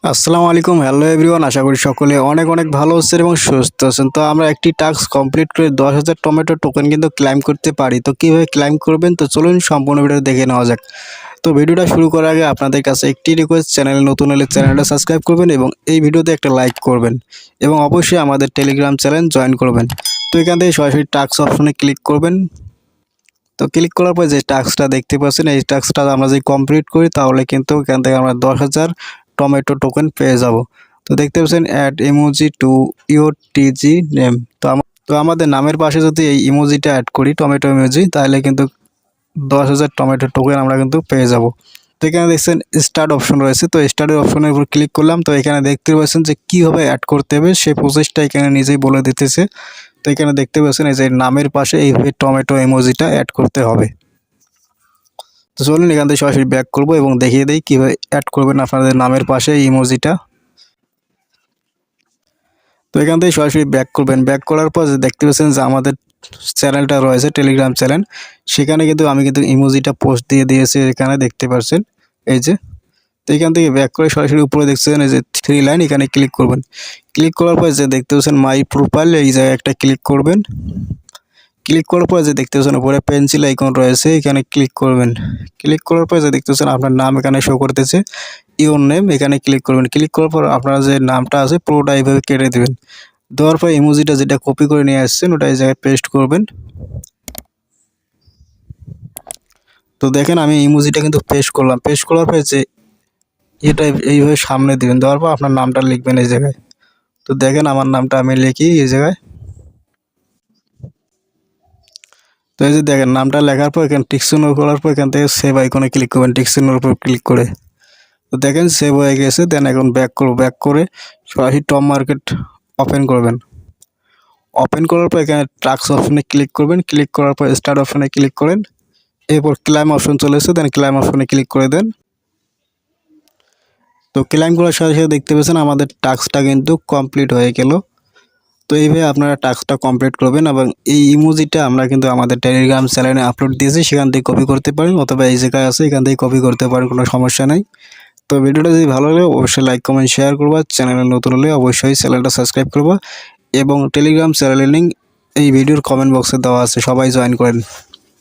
আসসালামু আলাইকুম, hello everyone. আশা করি সকলে অনেক অনেক ভালো আছেন এবং সুস্থ আছেন। তো আমরা একটি টাস্ক কমপ্লিট করে 10,000 টমেটো টোকেন কিন্তু ক্লাইম করতে পারি। তো কীভাবে ক্লাইম করবেন, তো চলুন সম্পূর্ণ ভিডিও দেখে নেওয়া যাক। তো ভিডিওটা শুরু করার আগে আপনাদের কাছে একটি রিকোয়েস্ট, চ্যানেলে নতুন হলে চ্যানেলটা সাবস্ক্রাইব করবেন এবং এই ভিডিওতে একটা লাইক করবেন এবং অবশ্যই আমাদের টেলিগ্রাম চ্যানেল জয়েন করবেন। তো এখান থেকে সরাসরি টাস্ক অপশনে ক্লিক করবেন। তো ক্লিক করার পর যে টাস্কটা দেখতে পাচ্ছেন, এই টাস্কটা আমরা যদি কমপ্লিট করি তাহলে কিন্তু এখান থেকে আমরা 10,000 টমেটো টোকেন পেয়ে যাব। তো দেখতে পাচ্ছেন add emoji to your TG name. তো আমাদের নামের পাশে যদি এই ইমোজিটা অ্যাড করি, টমেটো ইমোজি, তাহলে কিন্তু 10,000 টমেটো টোকেন আমরা কিন্তু পেয়ে যাব। তো এখানে দেখছেন স্টার্ট অপশন রয়েছে। তো স্টার্টের অপশনের উপর ক্লিক করলাম। তো এখানে দেখতে পাচ্ছেন যে কীভাবে অ্যাড করতে হবে সেই প্রসেসটা এখানে নিজেই বলে দিতেছে। তো এখানে দেখতে পাচ্ছেন এই যে নামের পাশে এইভাবে টমেটো ইমোজিটা অ্যাড করতে হবে। তো চলুন এখান থেকে সরাসরি ব্যাক করবো এবং দেখিয়ে দিই কীভাবে অ্যাড করবেন আপনাদের নামের পাশে এই ইমোজিটা। তো এখান থেকে সরাসরি ব্যাক করবেন। ব্যাক করার পর যে দেখতে পাচ্ছেন যে আমাদের চ্যানেলটা রয়েছে টেলিগ্রাম চ্যানেল, সেখানে কিন্তু আমি কিন্তু ইমোজিটা পোস্ট দিয়ে দিয়েছি, এখানে দেখতে পাচ্ছেন এই যে। তো এখান থেকে ব্যাক করে সরাসরি উপরে দেখছেন এই যে 3 লাইন, এখানে ক্লিক করবেন। ক্লিক করার পর যে দেখতে পাচ্ছেন মাই প্রোফাইল, এই জায়গায় একটা ক্লিক করবেন। ক্লিক করার পর যে দেখতে পাচ্ছেন উপরে পেন্সিল আইকন রয়েছে, এখানে ক্লিক করবেন। ক্লিক করার পর যে দেখতে পাচ্ছেন আপনার নাম এখানে শো করতেছে, ইওর নেম, এখানে ক্লিক করবেন। ক্লিক করার পর আপনার যে নামটা আছে পুরোটা এইভাবে কেটে দেবেন। দেওয়ার পর ইমোজিটা যেটা কপি করে নিয়ে আসছেন ওটা এই জায়গায় পেস্ট করবেন। তো দেখেন আমি ইমোজিটা কিন্তু পেস্ট করলাম। পেস্ট করার পর যে এটা এইভাবে সামনে দিবেন, দেওয়ার পর আপনার নামটা লিখবেন এই জায়গায়। তো দেখেন আমার নামটা আমি লিখি এই জায়গায়। তো এই যে দেখেন নামটা লেখার পর এখানে টিক চিহ্ন করার পর এখান থেকে সেভ আইকনে ক্লিক করবেন, টিক চিহ্নের উপর ক্লিক করে। তো দেখেন সেভ হয়ে গেছে। দেন এখন ব্যাক করব। ব্যাক করে সরাসরি টপ মার্কেট ওপেন করবেন। ওপেন করার পর এখানে টাস্ক অপশনে ক্লিক করবেন। ক্লিক করার পর স্টার্ট অপশনে ক্লিক করেন। এরপর ক্লাইম অপশন চলে এসেছে, দেন ক্লাইম অপশনে ক্লিক করে দেন। তো ক্লাইম করার সাথে সাথে দেখতে পাচ্ছেন আমাদের টাস্কটা কিন্তু কমপ্লিট হয়ে গেল। তো এইভাবে আপনারা টাস্কটা কমপ্লিট করবেন এবং এই ইমোজিটা আমরা কিন্তু আমাদের টেলিগ্রাম চ্যানেলে আপলোড দিয়েছি, সেখান থেকে কপি করতে পারেন, অথবা এই জায়গায় আছে এখান থেকে কপি করতে পারেন, কোনো সমস্যা নেই। তো ভিডিওটা যদি ভালো লাগে অবশ্যই লাইক কমেন্ট শেয়ার করবা, চ্যানেলে নতুন হলে অবশ্যই চ্যানেলটা সাবস্ক্রাইব করবা এবং টেলিগ্রাম চ্যানেলের লিঙ্ক এই ভিডিওর কমেন্ট বক্সে দেওয়া আছে, সবাই জয়েন করেন।